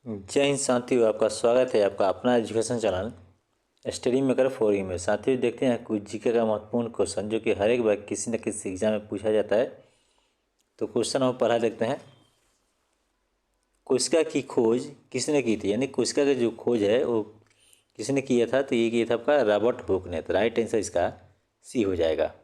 जय हिंद साथियों, आपका स्वागत है आपका अपना education channel study maker for you में। साथियों, देखते हैं कुछ जीके का महत्वपूर्ण क्वेश्चन जो कि हर एक बार किसी न किसी एग्जाम में पूछा जाता है। तो क्वेश्चन हम पढ़ा देखते हैं। कोशिका की खोज किसने की थी, यानी कोशिका की जो खोज है वो किसने किया था? तो ये किया था आपका रॉबर्ट हुक ने। तो राइट आंसर इसका सी हो जाएगा।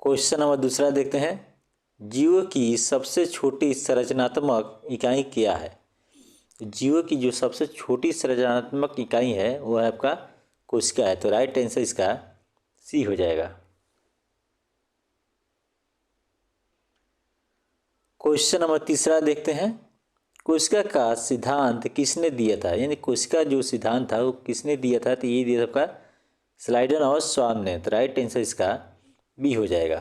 क्वेश्चन नंबर दूसरा देखते हैं। जीव की सबसे छोटी संरचनात्मक इकाई क्या है? जीव की जो सबसे छोटी संरचनात्मक इकाई है वो है आपका कोशिका है। तो राइट आंसर इसका सी हो जाएगा। क्वेश्चन नंबर तीसरा देखते हैं। कोशिका का सिद्धांत किसने दिया था, यानी कोशिका जो सिद्धांत था वो किसने दिया था? तो ये दिया था आपका स्लाइडन और स्वान ने। तो राइट आंसर इसका बी हो जाएगा।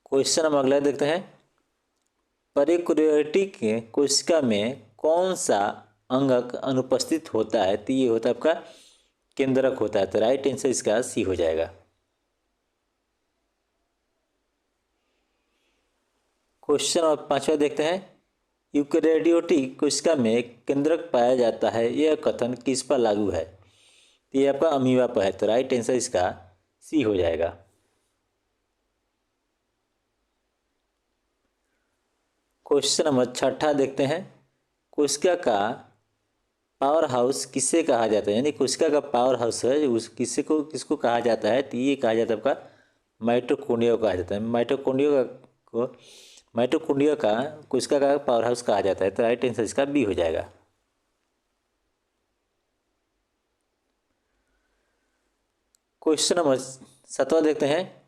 क्वेश्चन नंबर अगला देखते हैं। प्रोकैरियोटिक कोशिका में कौन सा अंगक अनुपस्थित होता है? तो ये होता है आपका केंद्रक होता है। तो राइट आंसर इसका सी हो जाएगा। क्वेश्चन नंबर पांचवा देखते हैं। यूकैरियोटिक कोशिका में केंद्रक पाया जाता है, यह कथन किस पर लागू है? तो ये आपका अमीबा पर है। तो राइट आंसर इसका सी हो जाएगा। क्वेश्चन नंबर छठा देखते हैं। कोशिका का पावर हाउस किसे कहा जाता है, यानी कोशिका का पावर हाउस है उस किसको कहा जाता है? तो ये कहा जाता है आपका माइटोकॉन्ड्रिया को कहा जाता है। माइटोकॉन्ड्रिया का कोशिका का पावर हाउस कहा जाता है। तो राइट आंसर इसका बी हो जाएगा। क्वेश्चन नंबर सातवां देखते हैं।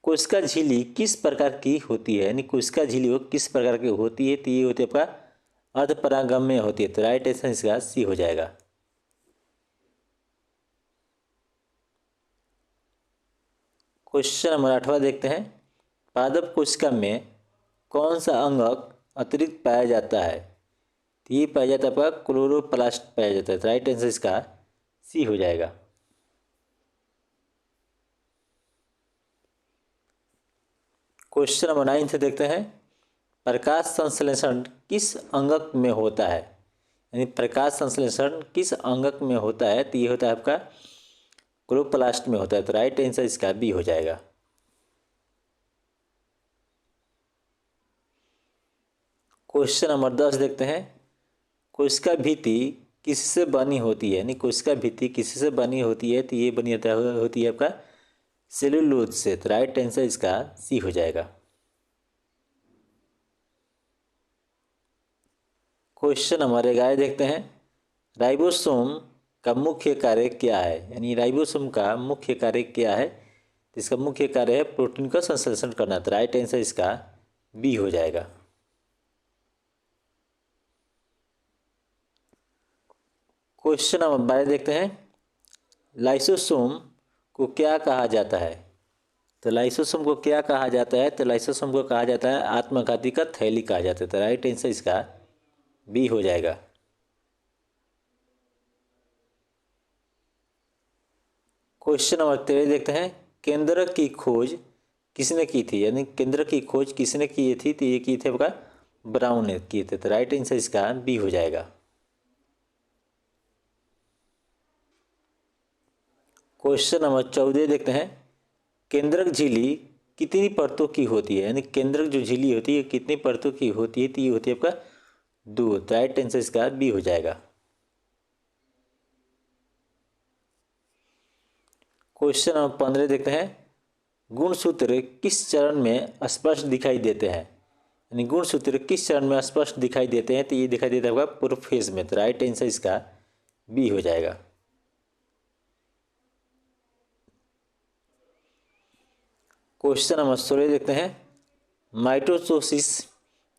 कोशिका झिल्ली किस प्रकार की होती है, यानी कोशिका झिल्ली वो किस प्रकार की होती है? तो ये होती है आपका अर्धपरागम्य होती है। तो राइट आंसर इसका सी हो जाएगा। क्वेश्चन नंबर आठवां देखते हैं। पादप कोशिका में कौन सा अंगक अतिरिक्त पाया जाता है? तो ये पाया जाता है आपका क्लोरोप्लास्ट पाया जाता है। तो राइट आंसर इसका सी हो जाएगा। क्वेश्चन नंबर 9 से देखते हैं। प्रकाश संश्लेषण किस अंगक में होता है, यानी प्रकाश संश्लेषण किस अंगक में होता है? तो ये होता है आपका क्लोरोप्लास्ट में होता है। तो राइट आंसर इसका बी हो जाएगा। क्वेश्चन नंबर 10 देखते हैं। कोशिका भित्ति किससे बनी होती है, यानी कोशिका भित्ति किससे बनी होती है? तो ये बनी होती है आपका सेलुलोज से। तो राइट आंसर इसका सी हो जाएगा। क्वेश्चन नंबर 11 देखते हैं। राइबोसोम का मुख्य कार्य क्या है, यानी राइबोसोम का मुख्य कार्य क्या है? तो इसका मुख्य कार्य है प्रोटीन का संश्लेषण करना। तो राइट आंसर इसका बी हो जाएगा। क्वेश्चन नंबर 12 देखते हैं। लाइसोसोम को क्या कहा जाता है? तो लाइसोसोम को क्या कहा जाता है? तो लाइसोसोम को कहा जाता है आत्मघाती का थैली कहा जाता है। तो राइट आंसर इसका बी हो जाएगा। क्वेश्चन नंबर 13 देखते हैं। केंद्रक की खोज किसने की थी, यानी केंद्रक की खोज किसने की थी? तो ये की थे आपका ब्राउन ने किए थे। तो राइट आंसर इसका बी हो जाएगा। क्वेश्चन नंबर 14 देखते हैं। केंद्रक झिल्ली कितनी परतों की होती है, यानी केंद्रक जो झिल्ली होती है कितनी परतों की होती है? तो ये होती है आपका दो। तो राइट आंसर इसका बी हो जाएगा। क्वेश्चन नंबर 15 देखते हैं। गुणसूत्र किस चरण में स्पष्ट दिखाई देते हैं, यानी गुणसूत्र किस चरण में स्पष्ट दिखाई देते हैं? तो ये दिखाई देता है आपका प्रोफेज में। तो राइट आंसर इसका बी हो जाएगा। क्वेश्चन नंबर 16 देखते हैं। माइटोसिस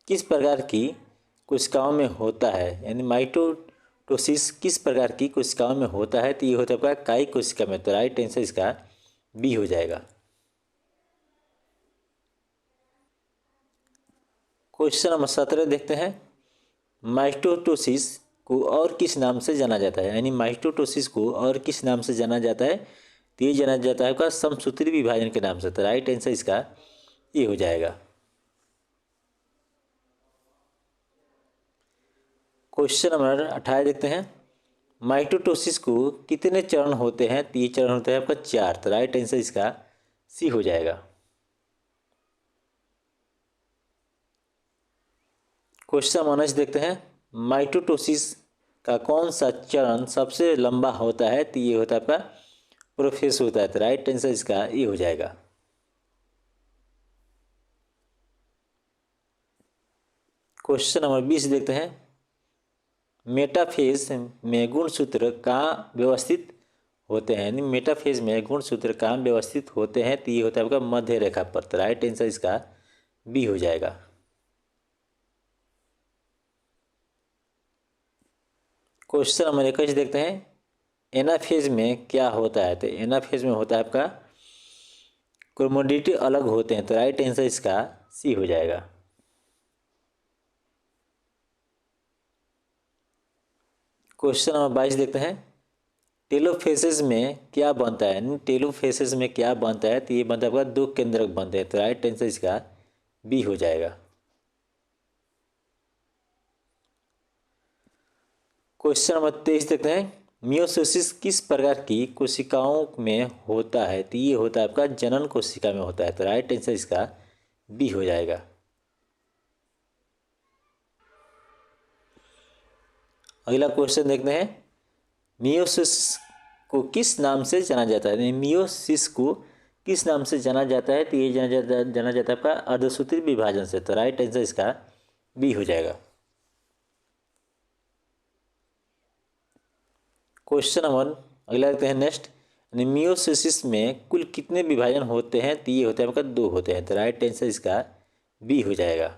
किस प्रकार की कोशिकाओं में होता है, यानी माइटोसिस किस प्रकार की कोशिकाओं में होता है? तो ये होता है आपका काई कोशिका में। तो राइट आंसर इसका बी हो जाएगा। क्वेश्चन नंबर 17 देखते हैं। माइटोसिस को और किस नाम से जाना जाता है, यानी माइटोटोसिस को और किस नाम से जाना जाता है, तो ये जाना जाता है आपका समसूत्री विभाजन के नाम से। तो राइट आंसर इसका ये हो जाएगा। क्वेश्चन नंबर 18 देखते हैं। माइटोटोसिस को कितने चरण होते हैं, तो ये चरण होते हैं आपका 4। तो राइट आंसर इसका सी हो जाएगा। क्वेश्चन 19 देखते हैं। माइटोटोसिस का कौन सा चरण सबसे लंबा होता है, तो ये होता है आपका प्रोफेस होता है। तो राइट आंसर इसका ये हो जाएगा। क्वेश्चन नंबर 20 देखते हैं। मेटाफेज में गुणसूत्र कहाँ व्यवस्थित होते हैं, यानी मेटाफेज में गुणसूत्र कहाँ व्यवस्थित होते हैं, तो ये होता है आपका मध्य रेखा पर। तो राइट आंसर इसका बी हो जाएगा। क्वेश्चन नंबर 21 देखते हैं। एनाफेज में क्या होता है, तो एनाफेज में होता है आपका क्रोमोडिटी अलग होते हैं। तो राइट आंसर इसका सी हो जाएगा। क्वेश्चन नंबर 22 देखते हैं। टेलोफेसेस में क्या बनता है, यानी टेलोफेसेस में क्या बनता है, तो ये बनता है आपका 2 केंद्रक बनते हैं। तो राइट आंसर इसका बी हो जाएगा। क्वेश्चन नंबर 23 देखते हैं। मियोसिस किस प्रकार की कोशिकाओं में होता है, तो ये होता है आपका जनन कोशिका में होता है। तो राइट आंसर इसका बी हो जाएगा। अगला क्वेश्चन देखते हैं। मियोसिस को किस नाम से जाना जाता है, मियोसिस को किस नाम से जाना जाता है, तो ये जाना जाता है आपका अर्धसूत्री विभाजन से। तो राइट आंसर इसका बी हो जाएगा। क्वेश्चन नंबर अगला देखते हैं नेक्स्ट। मियोसिस में कुल कितने विभाजन होते हैं, तो ये होते हैं आपका 2 होते हैं। तो राइट आंसर इसका बी हो जाएगा।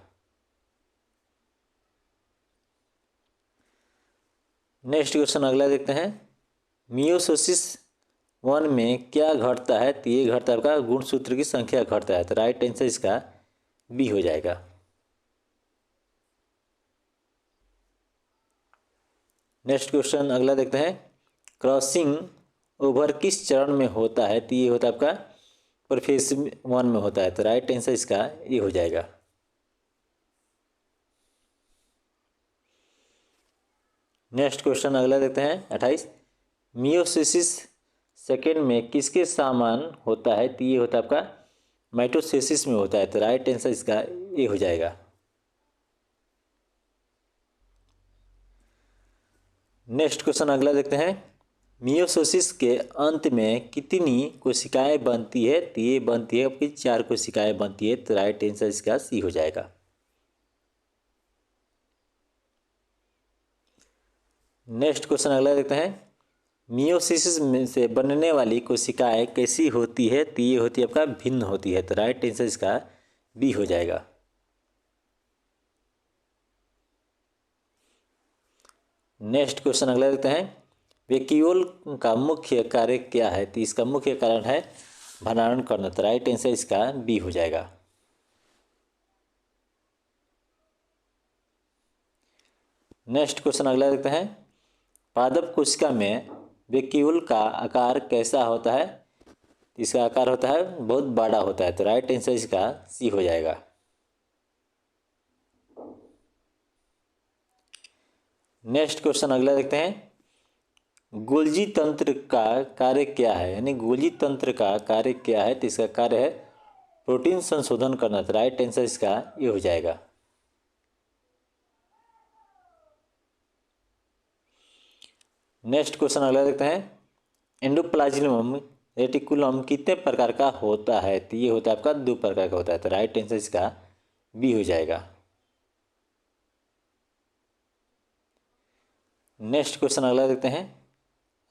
नेक्स्ट क्वेश्चन अगला देखते हैं। मियोसिस 1 में क्या घटता है, तो ये घटता है आपका गुणसूत्र की संख्या घटता है। तो राइट आंसर इसका बी हो जाएगा। नेक्स्ट क्वेश्चन अगला देखते हैं। क्रॉसिंग ओवर किस चरण में होता है, तो ये होता है आपका प्रोफेज 1 में होता है। तो राइट आंसर इसका ये हो जाएगा। नेक्स्ट क्वेश्चन अगला देखते हैं 28। मियोसिस सेकेंड में किसके समान होता है, तो ये होता है आपका माइटोसिस में होता है। तो राइट आंसर इसका ये हो जाएगा। नेक्स्ट क्वेश्चन अगला देखते हैं। मियोसिस के अंत में कितनी कोशिकाएं बनती है, तो ये बनती है आपकी 4 कोशिकाएं बनती है। तो राइट आंसर इसका सी हो जाएगा। नेक्स्ट क्वेश्चन अगला देखते हैं। मियोसिस में से बनने वाली कोशिकाएं कैसी होती है, तो ये होती है आपका भिन्न होती है। तो राइट आंसर इसका बी हो जाएगा। नेक्स्ट क्वेश्चन अगला देखते हैं। वैक्यूल का मुख्य कार्य क्या है, तो इसका मुख्य कारण है भंडारण करना। तो राइट आंसर इसका बी हो जाएगा। नेक्स्ट क्वेश्चन अगला देखते हैं। पादप कोशिका में वैक्यूल का आकार कैसा होता है, इसका आकार होता है बहुत बड़ा होता है। तो राइट आंसर इसका सी हो जाएगा। नेक्स्ट क्वेश्चन अगला देखते हैं। गोल्जी तंत्र का कार्य क्या है, यानी गोल्जी तंत्र का कार्य क्या है, तो इसका कार्य है प्रोटीन संशोधन करना। तो राइट आंसर इसका ये हो जाएगा। नेक्स्ट क्वेश्चन अगला देखते हैं। एंडोप्लाज्म रेटिकुलम कितने प्रकार का होता है, तो ये होता है आपका 2 प्रकार का होता है। तो राइट आंसर इसका बी हो जाएगा। नेक्स्ट क्वेश्चन अगला देखते हैं।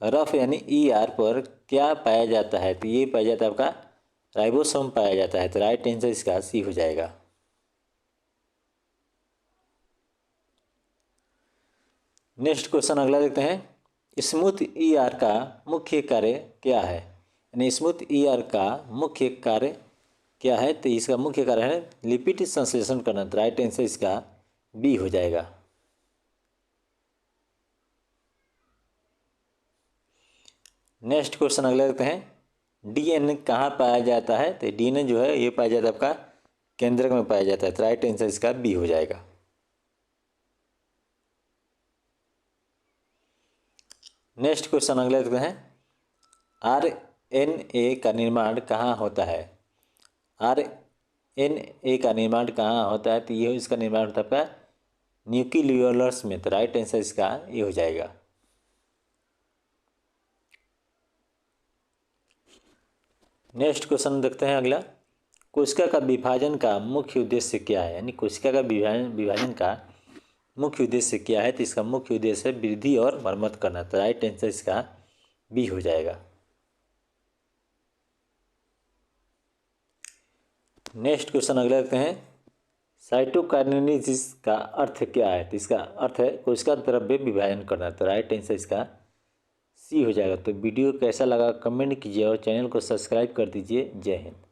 रफ यानी ER पर क्या पाया जाता है, तो ये पाया जाता है आपका राइबोसोम पाया जाता है। तो राइट आंसर इसका सी हो जाएगा। नेक्स्ट क्वेश्चन अगला देखते हैं। स्मूथ ER का मुख्य कार्य क्या है, यानी स्मूथ ER का मुख्य कार्य क्या है, तो इसका मुख्य कार्य है लिपिड संश्लेषण करना। तो राइट आंसर इसका बी हो जाएगा। नेक्स्ट क्वेश्चन अगला देखते हैं, डीएनए कहाँ पाया जाता है? तो डीएनए जो है ये पाया जाता है आपका केंद्रक में पाया जाता है, तो राइट आंसर इसका बी हो जाएगा। नेक्स्ट क्वेश्चन अगला देखते हैं, आरएनए का निर्माण कहाँ होता है? आरएनए का निर्माण कहाँ होता है? तो ये इसका निर्माण होता है आपका न्यूक्लियोलस में, तो राइट आंसर इसका ये हो जाएगा। नेक्स्ट क्वेश्चन देखते हैं अगला, कोशिका का विभाजन का मुख्य उद्देश्य क्या है? यानी कोशिका का विभाजन का मुख्य उद्देश्य क्या है? तो इसका मुख्य उद्देश्य है वृद्धि और मरम्मत करना, तो राइट आंसर इसका बी हो जाएगा। नेक्स्ट क्वेश्चन अगला देखते हैं, साइटोकाइनेसिस का अर्थ क्या है? तो इसका अर्थ है कोशिका द्रव्य विभाजन करना, तो राइट आंसर इसका सी हो जाएगा। तो वीडियो कैसा लगा कमेंट कीजिए और चैनल को सब्सक्राइब कर दीजिए। जय हिंद।